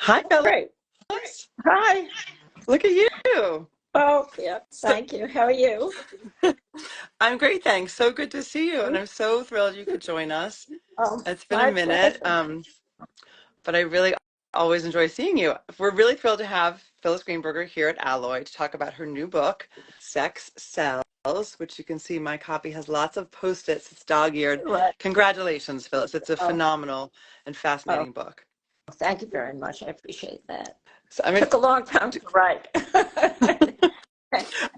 Hi, Phyllis. Great. Hi. Look at you. Oh, yeah. So, Thank you. How are you? I'm great, thanks. So good to see you, and I'm so thrilled you could join us. Oh, It's been a my minute, pleasure. but I really always enjoy seeing you. We're really thrilled to have Phyllis Greenberger here at Alloy to talk about her new book, Sex Sells, which you can see my copy has lots of post-its. It's dog-eared. Right. Congratulations, Phyllis. It's a Oh, phenomenal and oh, fascinating book. thank you very much. I appreciate that. So, I mean, Took a long time to write.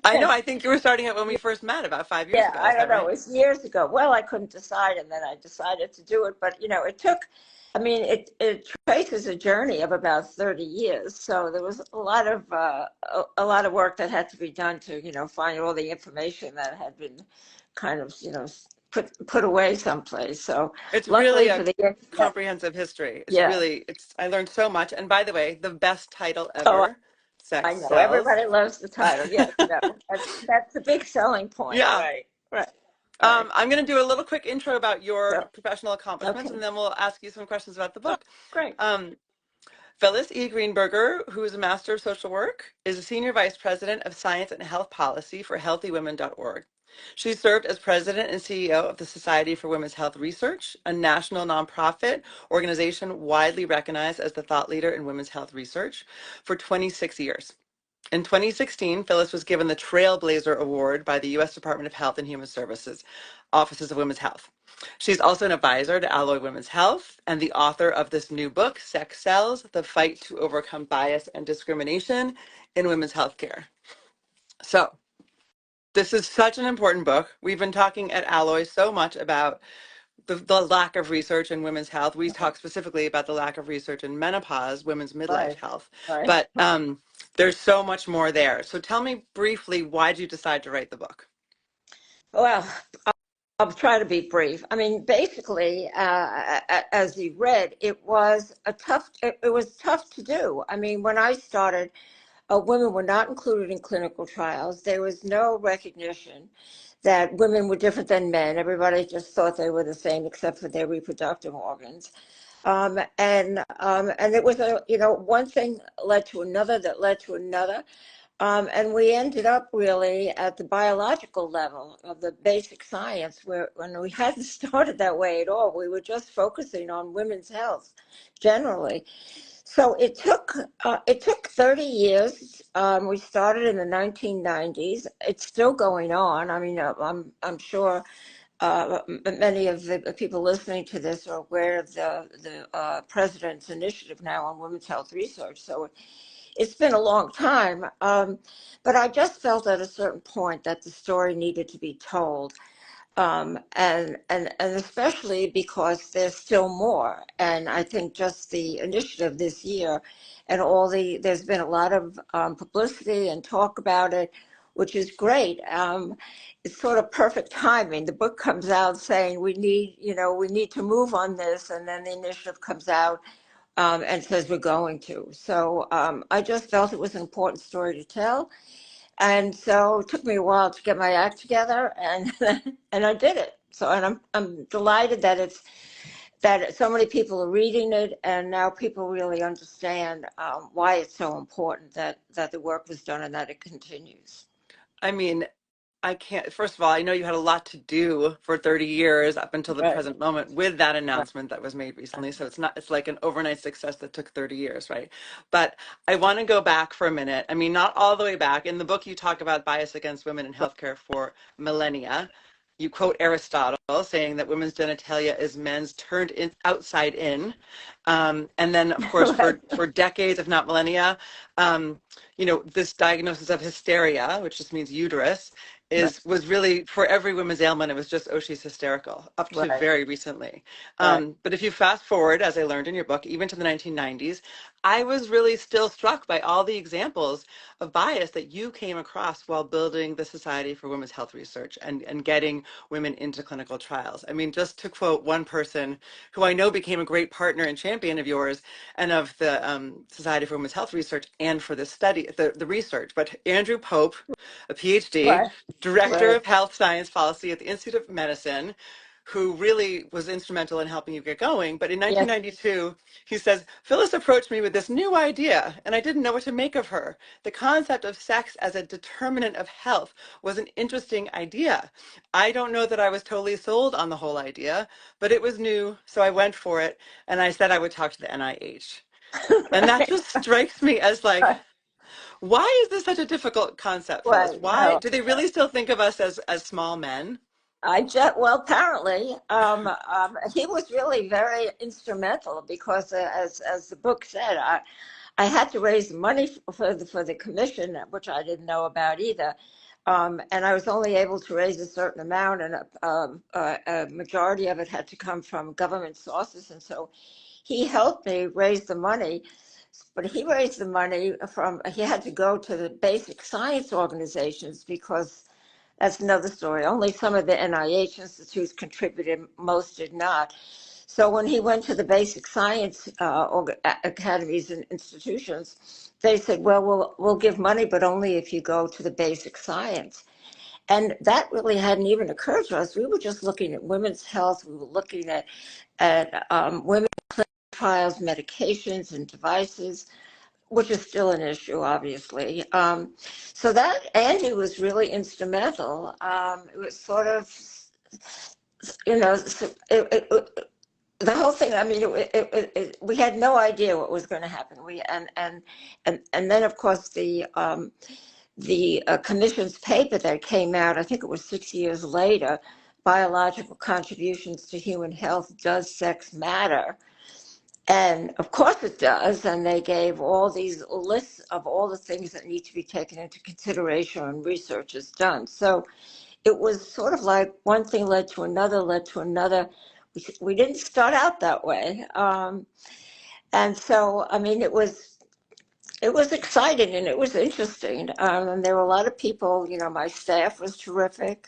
I know, I think you were starting it when we first met about 5 years Yeah, ago. I Is don't that know. It right? was years ago. Well, I couldn't decide, and then I decided to do it. But it took. I mean, it traces a journey of about 30 years. So there was a lot of work that had to be done to find all the information that had been kind of put away someplace. So It's really luckily a for the internet, comprehensive history. yeah. I learned so much. And by the way, the best title Oh, ever, I Sex know. Sells. Everybody loves the title. Yes, that's the big selling point. Yeah. Right, right, right. I'm going to do a little quick intro about your So, professional accomplishments, okay. and then we'll ask you some questions about the Oh, book. great. Um, Phyllis E. Greenberger, who is a Master of Social Work, is a Senior Vice President of Science and Health Policy for HealthyWomen.org. She served as President and CEO of the Society for Women's Health Research, a national nonprofit organization widely recognized as the thought leader in women's health research, for 26 years. In 2016, Phyllis was given the Trailblazer Award by the U.S. Department of Health and Human Services, Offices of Women's Health. She's also an advisor to Alloy Women's Health and the author of this new book, Sex Sells, The Fight to Overcome Bias and Discrimination in Women's Healthcare. So this is such an important book. We've been talking at Alloy so much about the lack of research in women's health. We talk specifically about the lack of research in menopause, women's midlife Right, health, right. but there's so much more there. So tell me briefly, why did you decide to write the book? Well, I'll try to be brief. I mean, basically, as you read, it was tough to do. I mean, when I started, women were not included in clinical trials. There was no recognition that women were different than men. Everybody just thought they were the same, except for their reproductive organs. And it was one thing led to another that led to another. And we ended up really at the biological level of the basic science, where when we hadn't started that way at all, we were just focusing on women's health generally. So it took 30 years. We started in the 1990s. It's still going on. I mean, I'm sure many of the people listening to this are aware of the president's initiative now on women's health research. So it's been a long time, but I just felt at a certain point that the story needed to be told, and especially because there's still more. And I think just the initiative this year, and there's been a lot of publicity and talk about it, which is great. It's sort of perfect timing. The book comes out saying we need to move on this, and then the initiative comes out and says we're going to. So I just felt it was an important story to tell, and so it took me a while to get my act together, and and I did it. So and I'm delighted that so many people are reading it, and now people really understand why it's so important that the work was done and that it continues. I mean, I can't, first of all, I know you had a lot to do for 30 years up until the Right. present moment with that Right. announcement that was made recently. So it's like an overnight success that took 30 years, right? But I want to go back for a minute. I mean, not all the way back. In the book, you talk about bias against women in healthcare for millennia. You quote Aristotle saying that women's genitalia is men's turned outside in. And then, of course, Right. for decades, if not millennia, this diagnosis of hysteria, which just means uterus, Right. was really for every woman's ailment. It was just, oh, she's hysterical, up to Right. very recently. Right. But if you fast forward, as I learned in your book, even to the 1990s, I was really still struck by all the examples of bias that you came across while building the Society for Women's Health Research and getting women into clinical trials. I mean, just to quote one person who I know became a great partner and champion of yours and of the Society for Women's Health Research and for the study, the research, but Andrew Pope, a PhD, Right. Director Right. of Health Science Policy at the Institute of Medicine, who really was instrumental in helping you get going. But in Yes. 1992, he says, Phyllis approached me with this new idea, and I didn't know what to make of her. The concept of sex as a determinant of health was an interesting idea. I don't know that I was totally sold on the whole idea, but it was new, so I went for it, and I said I would talk to the NIH. And that Right. just strikes me as like, why is this such a difficult concept, Phyllis? Right. Why No. do they really still think of us as small men? Well, apparently, he was really very instrumental because, as the book said, I had to raise money for the commission, which I didn't know about either. And I was only able to raise a certain amount, and a majority of it had to come from government sources. And so he helped me raise the money, but he raised the money he had to go to the basic science organizations because that's another story. Only some of the NIH institutes contributed, most did not. So when he went to the basic science academies and institutions, they said, well, we'll give money, but only if you go to the basic science. And that really hadn't even occurred to us. We were just looking at women's health. We were looking at women's trials, medications, and devices, which is still an issue, obviously. So that Andy was really instrumental. It was sort of, the whole thing. I mean, we had no idea what was going to happen. And then of course the commission's paper that came out, I think it was 6 years later, Biological Contributions to Human Health, Does Sex Matter? And of course it does. And they gave all these lists of all the things that need to be taken into consideration when research is done. So it was sort of like one thing led to another, led to another. We didn't start out that way. And so, I mean, it was exciting and it was interesting. And there were a lot of people, my staff was terrific,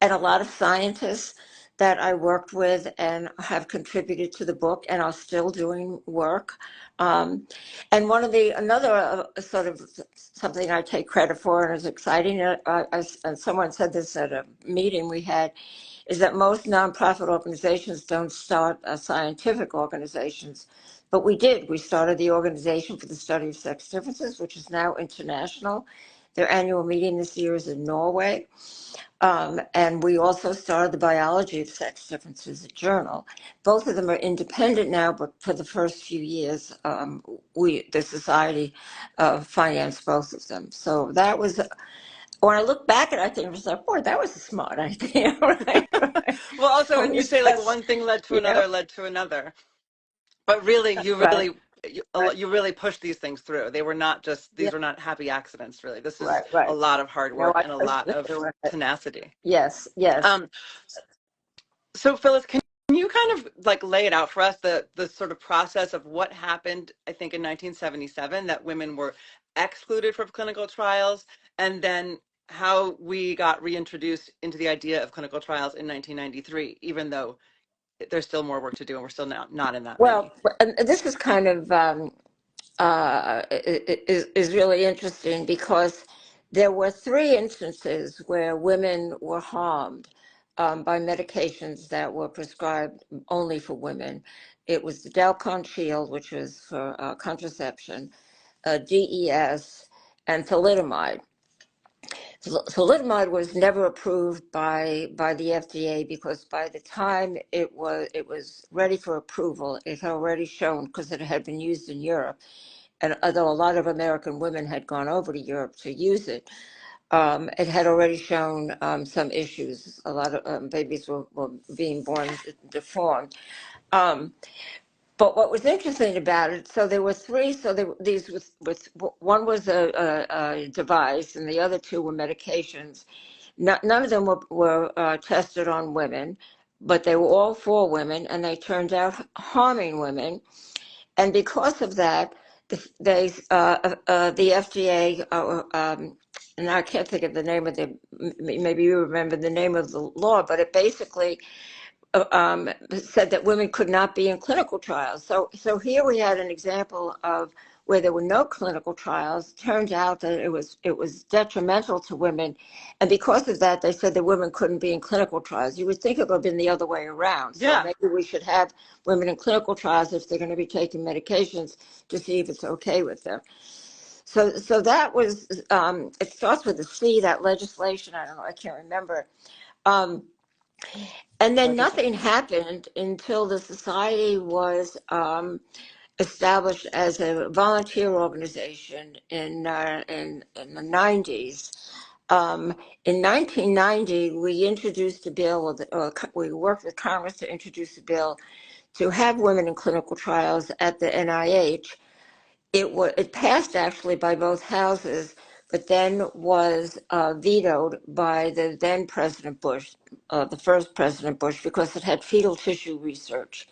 and a lot of scientists that I worked with and have contributed to the book and are still doing work. And another sort of something I take credit for and is exciting, and someone said this at a meeting we had, is that most nonprofit organizations don't start scientific organizations. But we did. We started the Organization for the Study of Sex Differences, which is now international. Their annual meeting this year is in Norway. And we also started the Biology of Sex Differences, a journal. Both of them are independent now, but for the first few years, the society financed both of them. So that was, when I look back at it, I think it was like, boy, that was a smart idea, right? Well, also, When when you you say like just, one thing led to another, but really, right, right, you really pushed these things through. They were not just, yeah, these were not happy accidents, really. This is right, a right. lot of hard No, work I and a pushed lot it of through it. tenacity. Yes, yes. Um, so Phyllis, can you kind of like lay it out for us, the sort of process of what happened, I think in 1977, that women were excluded from clinical trials, and then how we got reintroduced into the idea of clinical trials in 1993, even though there's still more work to do and we're still not in that Well, many. and this is kind of is really interesting because there were three instances where women were harmed by medications that were prescribed only for women. It was the Delcon Shield, which was for contraception, DES, and thalidomide. Thalidomide was never approved by the FDA because by the time it was ready for approval, it had already shown, because it had been used in Europe, and although a lot of American women had gone over to Europe to use it, it had already shown some issues. A lot of babies were being born deformed. Um, but what was interesting about it, so there were three. So these was one was a device, and the other two were medications. None of them were tested on women, but they were all for women, and they turned out harming women. And because of that, the FDA, and I can't think of the name of maybe you remember the name of the law, but it basically said that women could not be in clinical trials. So here we had an example of where there were no clinical trials. Turned out that it was detrimental to women, and because of that, they said that women couldn't be in clinical trials. You would think it would have been the other way around. So Yeah. maybe we should have women in clinical trials if they're going to be taking medications to see if it's okay with them. So that was. It starts with a C. That legislation. I don't know. I can't remember. Um, and then nothing happened until the society was established as a volunteer organization in the 90s. In 1990, we introduced a bill, we worked with Congress to introduce a bill to have women in clinical trials at the NIH. It passed actually by both houses, but then was vetoed by the then President Bush, the first President Bush, because it had fetal tissue research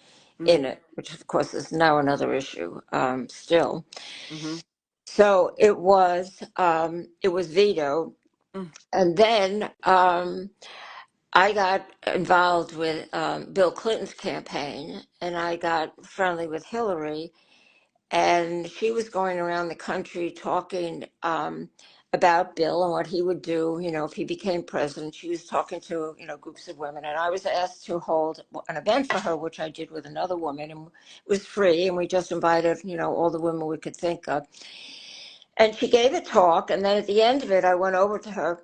in it, which of course is now another issue still. Mm-hmm. So it was vetoed, and then I got involved with Bill Clinton's campaign, and I got friendly with Hillary, and she was going around the country talking about Bill and what he would do, if he became president. She was talking to, groups of women, and I was asked to hold an event for her, which I did with another woman, and it was free, and we just invited, all the women we could think of. And she gave a talk, and then at the end of it, I went over to her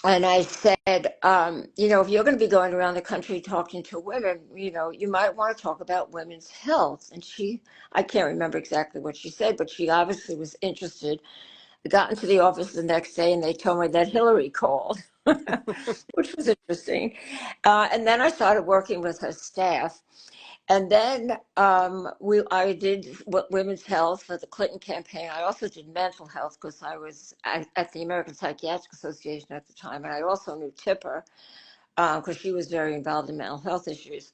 and I said, if you're going to be going around the country talking to women, you might want to talk about women's health. And I can't remember exactly what she said, but she obviously was interested. I got into the office the next day and they told me that Hillary called, which was interesting. And then I started working with her staff. And then I did women's health for the Clinton campaign. I also did mental health because I was at the American Psychiatric Association at the time. And I also knew Tipper because she was very involved in mental health issues.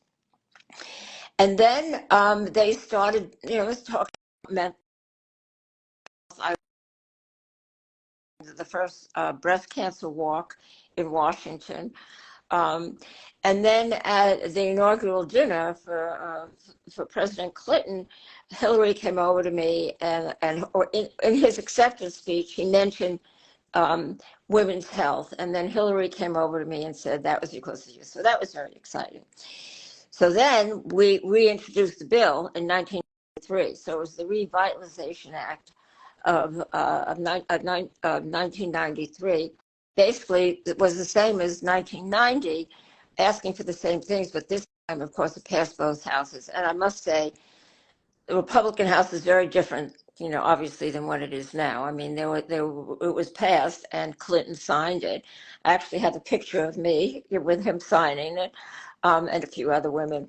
And then they started, talking about mental health. I was the first breast cancer walk in Washington. And then at the inaugural dinner for President Clinton, Hillary came over to me or in his acceptance speech, he mentioned women's health. And then Hillary came over to me and said that was because of you. So that was very exciting. So then we reintroduced the bill in 1993. So it was the Revitalization Act of 1993. Basically, it was the same as 1990, asking for the same things, but this time, of course, it passed both houses. And I must say, the Republican House is very different, obviously, than what it is now. I mean, it was passed, and Clinton signed it. I actually have a picture of me with him signing it, and a few other women.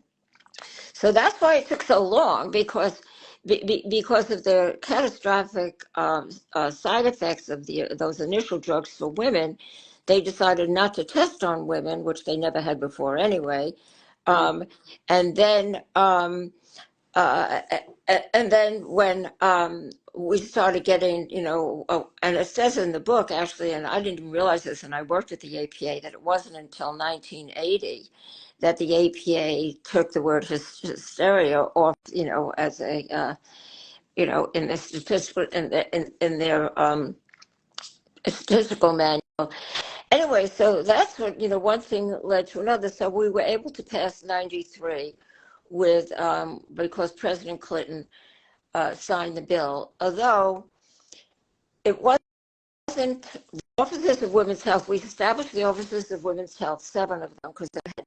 So that's why it took so long, because of the catastrophic side effects of those initial drugs for women. They decided not to test on women, which they never had before anyway. And then when we started getting, and it says in the book actually, and I didn't even realize this, and I worked at the APA, that it wasn't until 1980 that the APA took the word hysteria off, as a, in the statistical, in their statistical manual. Anyway, so that's what, one thing led to another. So we were able to pass 93 with, because President Clinton signed the bill, although it wasn't the offices of women's health. We established the offices of women's health, 7 of them, because they had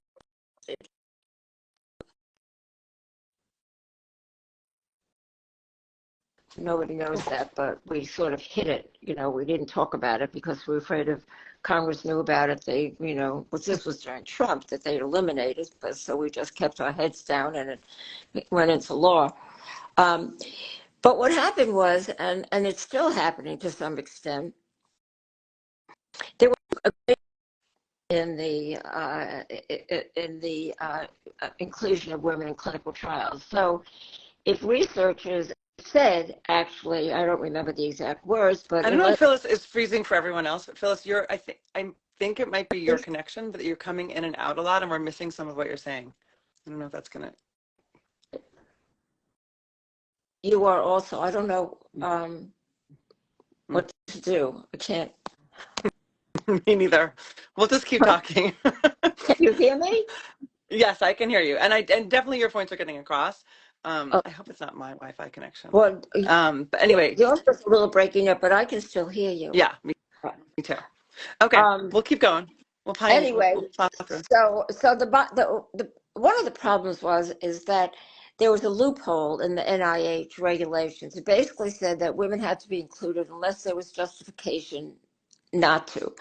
nobody knows that, but we sort of hid it. We didn't talk about it because we were afraid if Congress knew about it, they, this was during Trump, that they'd eliminate it. But so we just kept our heads down, and it went into law. But what happened was, and it's still happening to some extent, there was a in the inclusion of women in clinical trials. So if researchers said, actually, I don't remember the exact words, but I don't know if Phyllis is freezing for everyone else, but Phyllis, I think it might be your connection, but you're coming in and out a lot, and we're missing some of what you're saying. I don't know if that's gonna. You are also, I don't know what to do. I can't. Me neither. We'll just keep talking. Can you hear me? Yes, I can hear you, and definitely your points are getting across. Oh, I hope it's not my Wi-Fi connection. well, But anyway, yours was a little breaking up, but I can still hear you. yeah, me too. Okay, Um, we'll keep going. We'll find. anyway, We'll plow through. so the one of the problems is that there was a loophole in the NIH regulations. It basically said that women had to be included unless there was justification not to.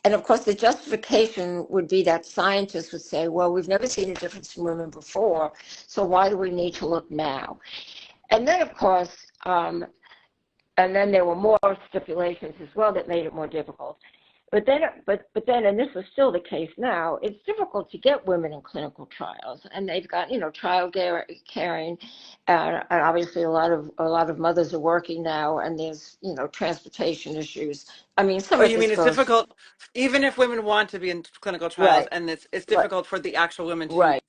And of course, the justification would be that scientists would say, well, we've never seen a difference in women before, so why do we need to look now? And then, of course, and then there were more stipulations as well that made it more difficult. But then, and this is still the case now, it's difficult to get women in clinical trials, and they've got, child caring, and obviously a lot of mothers are working now, and there's, transportation issues. I mean, some Oh, of you this mean it's goes difficult, even if women want to be in clinical trials, right, and it's right, difficult for the actual women to right.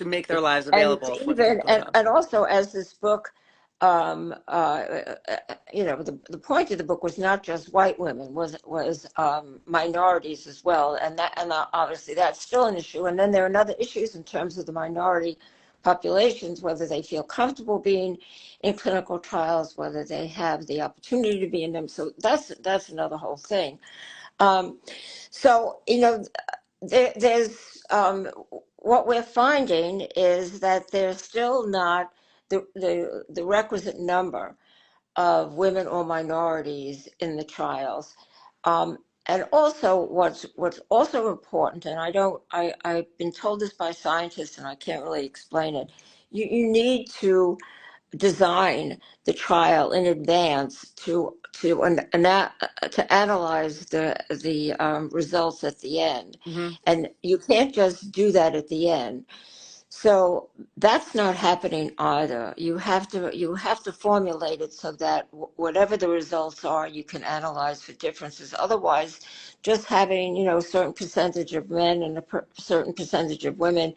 make their lives And available for the even clinical trials. and also as this book the point of the book was not just white women, was minorities as well, and obviously that's still an issue. And then there are other issues in terms of the minority populations, whether they feel comfortable being in clinical trials, whether they have the opportunity to be in them. So that's another whole thing. um, so there's what we're finding is that there's still not the requisite number of women or minorities in the trials. And also what's also important, and I've been told this by scientists and I can't really explain it, you need to design the trial in advance to analyze the results at the end, Hmm. and you can't just do that at the end. So that's not happening either. You have to formulate it so that whatever the results are, you can analyze for differences. Otherwise, just having a certain percentage of men and certain percentage of women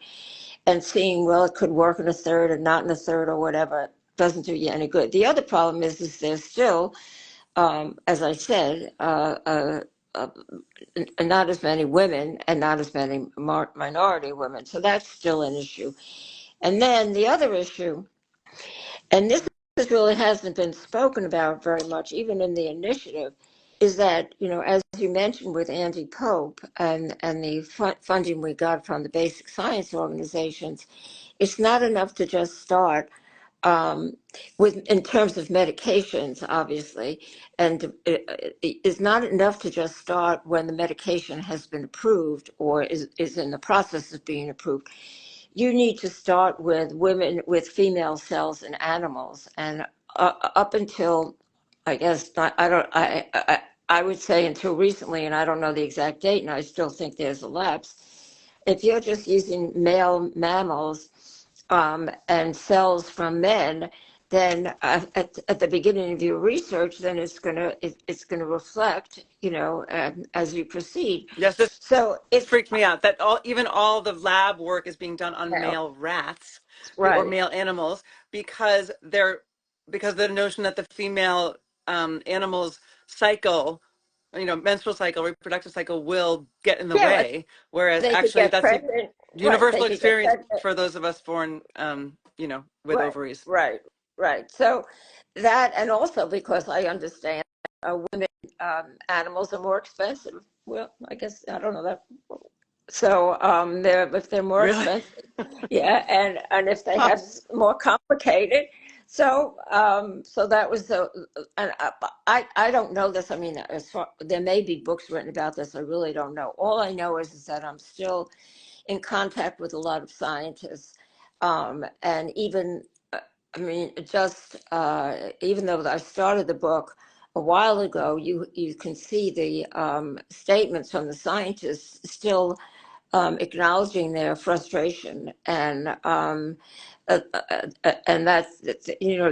and seeing, well, it could work in a third and not in a third or whatever, doesn't do you any good. The other problem is there's still, as I said, uh, not as many women and not as many minority women. So that's still an issue. And then the other issue, and this really hasn't been spoken about very much, even in the initiative, is that, as you mentioned with Andy Pope and the funding we got from the basic science organizations, it's not enough to just start in terms of medications, obviously, and it's not enough to just start when the medication has been approved or is in the process of being approved. You need to start with women, with female cells in animals, and up until, I guess, I would say until recently, and I don't know the exact date, and I still think there's a lapse. If you're just using male mammals and cells from men, then at the beginning of your research, then it's gonna reflect, as you proceed. Yes, this So it's freaked me out that even all the lab work is being done on well, male rats or right. male animals because the notion that the female animals cycle, menstrual cycle, reproductive cycle will get in the Yeah, like way, whereas they could actually get that's a pregnant. Right, they universal could get experience pregnant. for those of us born with Right, ovaries. right, right. So that, and also because I understand women animals are more expensive. Well, I guess I don't know that. So if they're more Really? expensive, yeah, and if they Huh. have more complicated. So that was the, and I don't know this. I mean, there may be books written about this. I really don't know. All I know is that I'm still in contact with a lot of scientists, and even, I mean, just even though I started the book a while ago, you can see the statements from the scientists still acknowledging their frustration and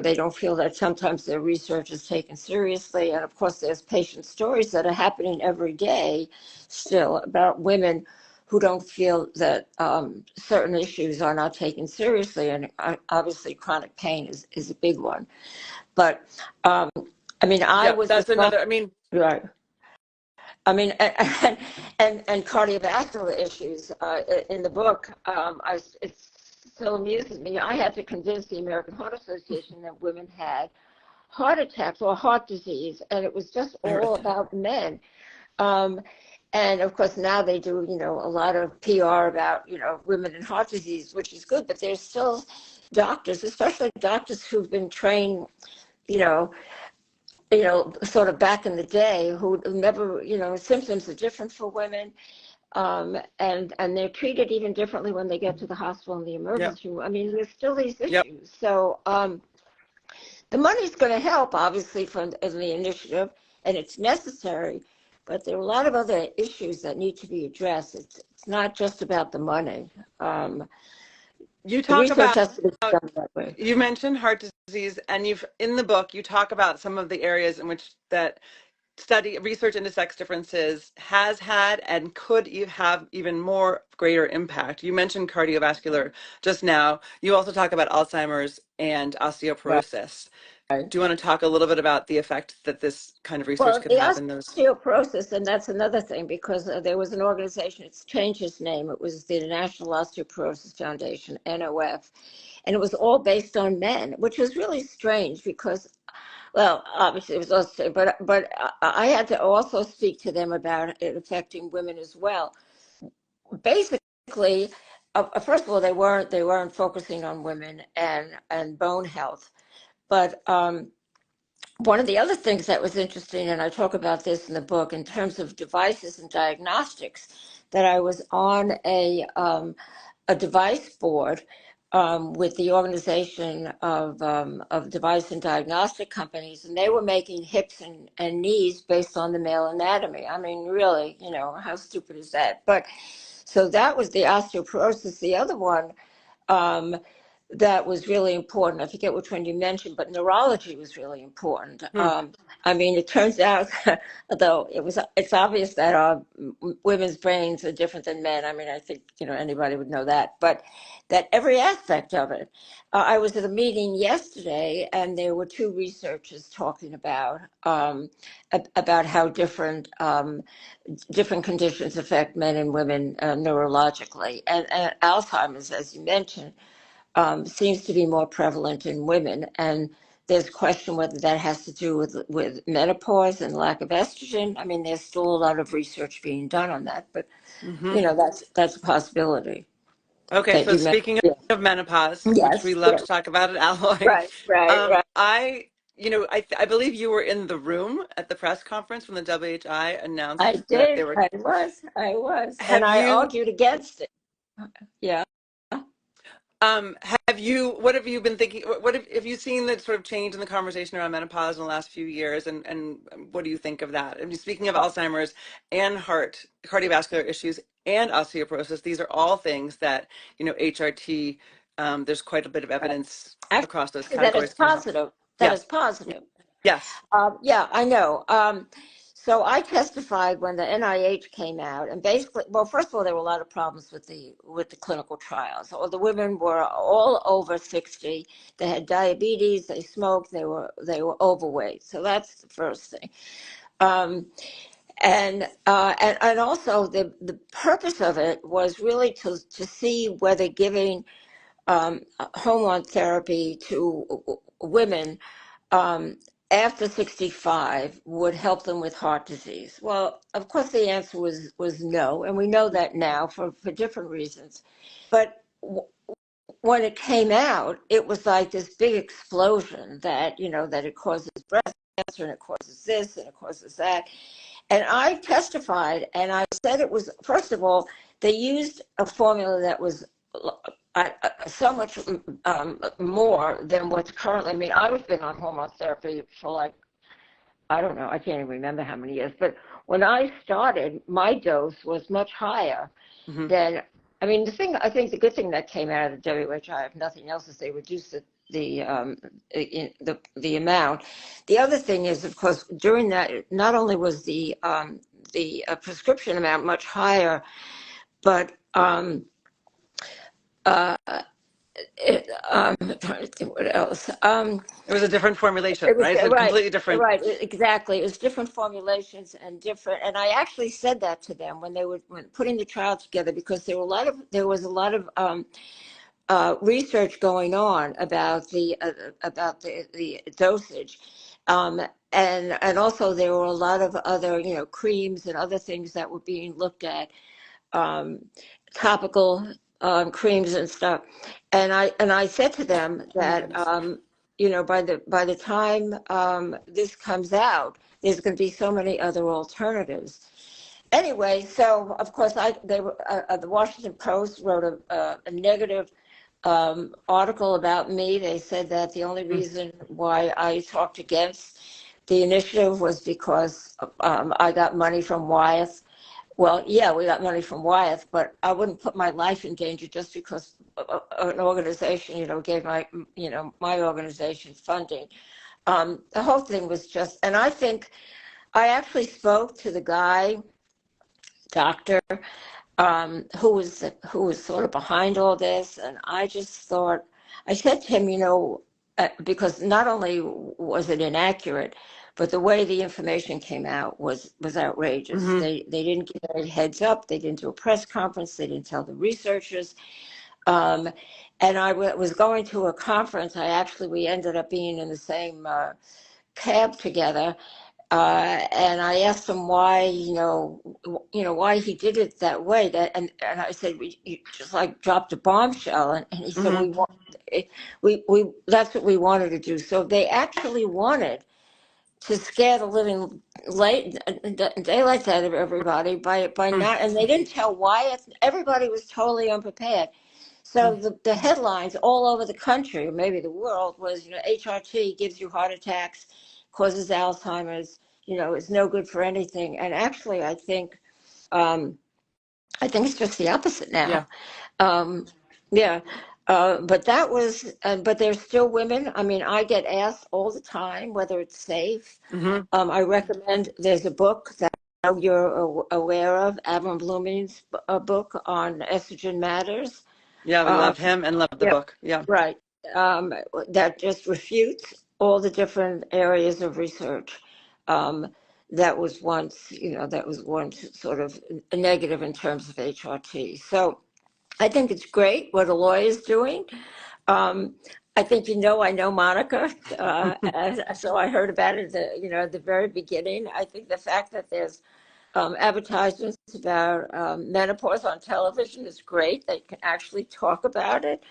they don't feel that sometimes their research is taken seriously. And of course, there's patient stories that are happening every day still about women who don't feel that certain issues are not taken seriously. And obviously chronic pain is a big one. But I mean, I Yeah, was that's responsible, another. I mean, right. I mean, and cardiovascular issues in the book. It still amuses me. I had to convince the American Heart Association that women had heart attacks or heart disease, and it was just I read all that. about men. Um, and of course, now they do, a lot of PR about, women and heart disease, which is good. But there's still doctors, especially doctors who've been trained, you know, sort of back in the day, who never, symptoms are different for women, and they're treated even differently when they get to the hospital and the Yep. emergency room. I mean, there's still these Yep. issues. So the money's going to help, obviously, from the initiative, and it's necessary. But there are a lot of other issues that need to be addressed. It's not just about the money. You The talk research about, has to be done that way. you mentioned heart disease, and you've in the book you talk about some of the areas in which that research into sex differences has had and could have even more greater impact. You mentioned cardiovascular just now. You also talk about Alzheimer's and Right. osteoporosis. Do you want to talk a little bit about the effect that this kind of research Well, could have the in those? osteoporosis, and that's another thing, because there was an organization, it's changed its name. It was the National Osteoporosis Foundation, NOF, and it was all based on men, which was really strange because, well, obviously it was also, but I had to also speak to them about it affecting women as well. Basically, first of all, they weren't focusing on women and bone health, but one of the other things that was interesting, and I talk about this in the book, in terms of devices and diagnostics, that I was on a device board with the organization of device and diagnostic companies, and they were making hips and knees based on the male anatomy. I mean, really, how stupid is that? But so that was the osteoporosis. The other one um, that was really important. I forget which one you mentioned, but neurology was really important. Hmm. I mean, it turns out, though it's obvious that women's brains are different than men. I mean, I think anybody would know that, but that every aspect of it. I was at a meeting yesterday, and there were two researchers talking about how different conditions affect men and women neurologically, and Alzheimer's, as you mentioned, seems to be more prevalent in women. And there's a question whether that has to do with menopause and lack of estrogen. I mean, there's still a lot of research being done on that, but Hmm. that's a possibility Okay, that so you mentioned. speaking Yeah. of menopause, which we Yes, love yes, to talk about at Alloy, right, right, right. I believe you were in the room at the press conference when the WHI I announced that they did. were. I was, and Have I you argued against it. Yeah. what have you been thinking? What have you seen that sort of change in the conversation around menopause in the last few years? And what do you think of that? I mean, speaking of Alzheimer's and cardiovascular issues and osteoporosis, these are all things that, HRT, there's quite a bit of Right. evidence across those Actually, that is categories can help. positive. That is Yes. positive. Yes. Yeah, I know. So I testified when the NIH came out, and basically, well, first of all, there were a lot of problems with the clinical trials. All the women were all over 60. They had diabetes. They smoked. They were overweight. So that's the first thing. Um, and also the purpose of it was really to see whether giving hormone therapy to women um, after 65 would help them with heart disease. Well, of course, the answer was no, and we know that now for different reasons. But when it came out, it was like this big explosion that it causes breast cancer, and it causes this, and it causes that. And I testified, and I said it was, first of all, they used a formula that was so much more than what's currently. I mean, I've been on hormone therapy for like, I don't know, I can't even remember how many years. But when I started, my dose was much higher Hmm. than, I mean, I think the good thing that came out of the WHI, if nothing else, is they reduced the amount. The other thing is, of course, during that, not only was the prescription amount much higher, but uh, I'm trying to think what else. It was a different formulation, It was right? It's a right, completely different. right, exactly. It was different formulations and different. And I actually said that to them when they were when putting the trial together, because there was a lot of research going on about the dosage, and also there were a lot of other creams and other things that were being looked at, um, topical creams and stuff. And I said to them Oh my that goodness. by the time this comes out, there's going to be so many other alternatives. Anyway, so of course the Washington Post wrote a negative article about me. They said that the only Mm. reason why I talked against the initiative was because I got money from Wyeth. Well, yeah, we got money from Wyeth, but I wouldn't put my life in danger just because an organization, gave my organization funding. The whole thing was just, and I think I actually spoke to the guy, doctor, who was sort of behind all this, and I just thought, I said to him, because not only was it inaccurate, but the way the information came out was outrageous. Hmm. They didn't give any heads up. They didn't do a press conference. They didn't tell the researchers. Um, and was going to a conference. We ended up being in the same cab together, and I asked him why, why he did it that way. And I said, you just like dropped a bombshell, and he said, Hmm. we that's what we wanted to do. So they actually wanted to scare the living daylights out of everybody by not, and they didn't tell why. Everybody was totally unprepared. So the headlines all over the country, or maybe the world, was, HRT gives you heart attacks, causes Alzheimer's, is no good for anything. And actually, um, I think it's just the opposite Yeah. now. Um, yeah. But there's still women. I mean, I get asked all the time whether it's safe. Hmm. I recommend, there's a book that you're aware of, Avram Blooming's book on estrogen matters. Yeah, we Um, love him and love the yeah, book. Yeah. right. Um, that just refutes all the different areas of research, um, that was once sort of a negative in terms of HRT. So I think it's great what Alloy is doing. Um, I think I know Monica, and so I heard about it at the very beginning. I think the fact that there's advertisements about menopause on television is great. They can actually talk about it,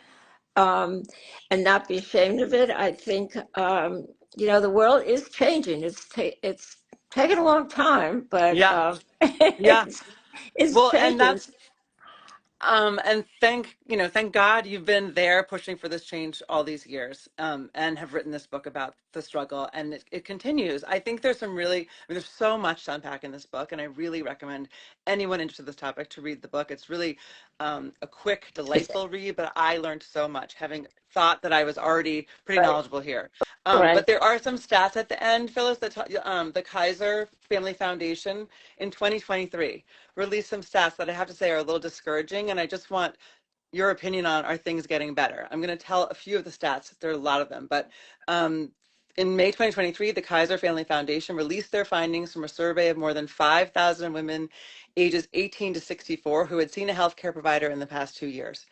um, and not be ashamed of it. I think the world is changing. It's taken a long time, but Yeah. Yeah. it's Well, and changing. and thank God you've been there pushing for this change all these years, and have written this book about the struggle, and it continues. I think there's there's so much to unpack in this book, and I really recommend anyone interested in this topic to read the book. It's really a quick, It's delightful read, but I learned so much, having thought that I was already pretty right, knowledgeable here. right. But there are some stats at the end, Phyllis, that the Kaiser Family Foundation in 2023 released some stats that I have to say are a little discouraging, and I just want your opinion on, are things getting better? I'm going to tell a few of the stats. There are a lot of them, but in May 2023, the Kaiser Family Foundation released their findings from a survey of more than 5,000 women ages 18 to 64 who had seen a healthcare provider in the past 2 years.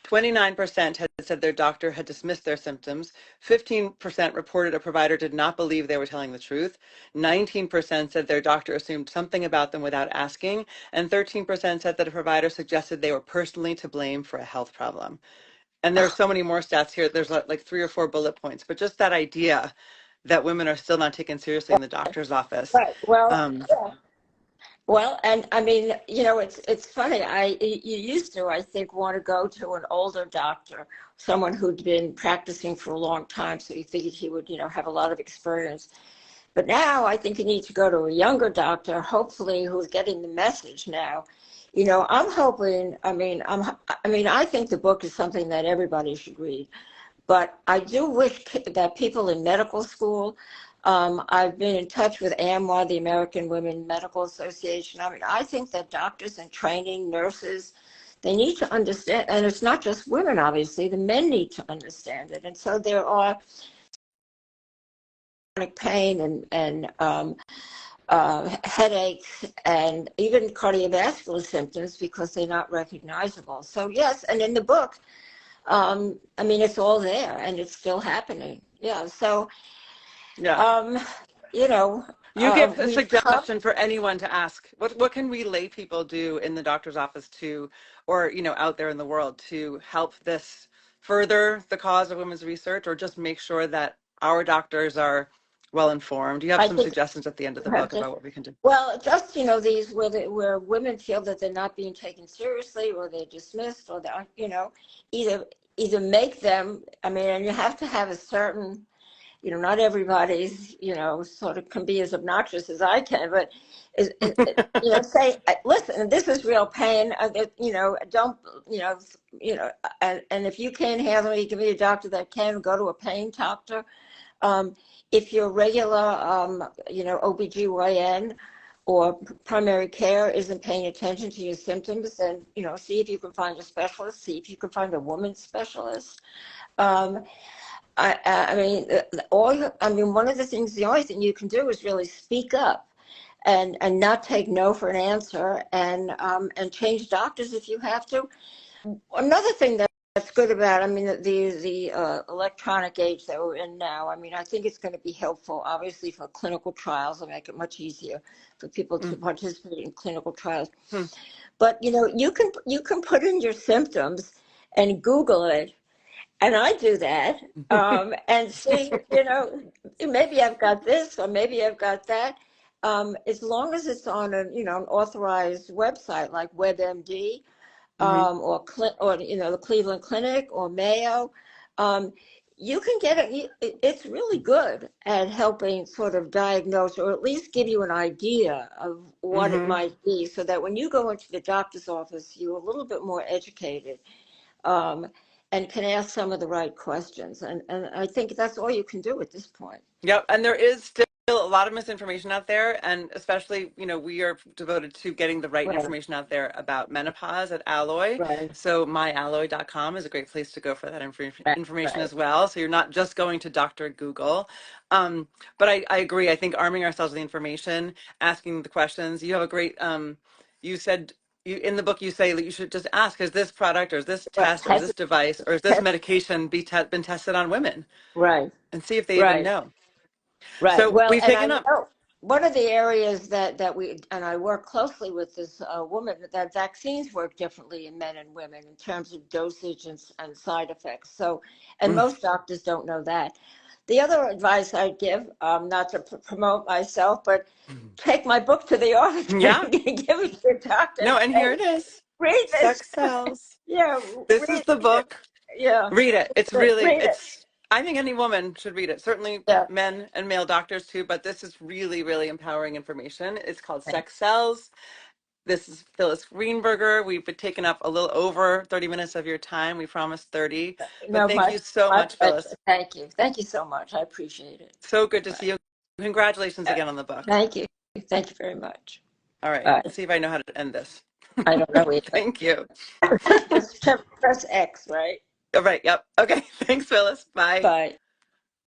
29% had said their doctor had dismissed their symptoms. 15% reported a provider did not believe they were telling the truth. 19% said their doctor assumed something about them without asking. And 13% said that a provider suggested they were personally to blame for a health problem. And there are so many more stats here. There's like 3 or 4 bullet points, but just that idea that women are still not taken seriously in the doctor's office. Right. Well, Um, yeah. Well, and I mean, it's funny. You used to, I think, want to go to an older doctor, someone who'd been practicing for a long time, so you figured he would, have a lot of experience. But now I think you need to go to a younger doctor, hopefully, who's getting the message now. I'm hoping. I think the book is something that everybody should read. But I do wish that people in medical school I've been in touch with AMWA, the American Women Medical Association. I mean, I think that doctors in training, nurses, they need to understand, and it's not just women, obviously, the men need to understand it. And so there are chronic pain and headaches and even cardiovascular symptoms because they're not recognizable. So yes, and in the book, I mean, it's all there and it's still happening. Yeah. So, Yeah. you know, You give a we've come. suggestion for anyone to ask. What can we lay people do in the doctor's office to, or out there in the world to help this further the cause of women's research, or just make sure that our doctors are well informed? You have I some think suggestions at the end of the you have book to. about what we can do. Well, just these where women feel that they're not being taken seriously, or they're dismissed, or they're either make them. I mean, and you have to have a certain. Not everybody's, sort of can be as obnoxious as I can, but say, listen, this is real pain. Don't, and if you can't handle it, you can be a doctor that can go to a pain doctor. If your regular, OBGYN or primary care isn't paying attention to your symptoms, then, see if you can find a specialist, see if you can find a woman specialist. I mean, one of the things, the only thing you can do is really speak up and not take no for an answer, and change doctors if you have to. Another thing that's good about, I mean, the electronic age that we're in now, I mean, I think it's going to be helpful, obviously, for clinical trials. It'll make it much easier for people to participate in clinical trials. But, you can put in your symptoms and Google it. And I do that, and see, maybe I've got this or maybe I've got that. As long as it's on an authorized website like WebMD, or the Cleveland Clinic or Mayo, you can get it. It's really good at helping sort of diagnose, or at least give you an idea of what it might be, so that when you go into the doctor's office, you're a little bit more educated. And can ask some of the right questions. And I think that's all you can do at this point. Yep. And there is still a lot of misinformation out there. And especially, we are devoted to getting the right Right, information out there about menopause at Alloy. right, So myalloy.com is a great place to go for that right, information right. as well. So you're not just going to Dr. Google. But I agree. I think arming ourselves with the information, asking the questions. You have a great, you said, in the book, you say that you should just ask, is this product or is this Right. test or is this device or is this medication been tested on women? Right, And see if they even right, know. right. So Well, we've and I taken up. know one of the areas that I work closely with this woman, that vaccines work differently in men and women in terms of dosage and side effects. So, and most doctors don't know that. The other advice I'd give, not to promote myself, but take my book to the office Yeah. and give it to your doctor No, and and here say, it is. read this. Sex sells. Yeah, This is read the it. book. Yeah, Read it. It's really, read it. I think any woman should read it. Certainly Yeah. men and male doctors too, but this is really, really empowering information. It's called Thank Sex Sells. This is Phyllis Greenberger. We've been taking up a little over 30 minutes of your time. We promised 30, you. but No, thank you so my much, pleasure. Phyllis. Thank you. Thank you so much. I appreciate it. So good to see Right. you. Congratulations again on the book. Thank you. Thank you very much. All right. Bye. Let's see if I know how to end this. I don't know either. Thank you. Just press X, right? All right. Yep. Okay. Thanks, Phyllis. Bye. Bye.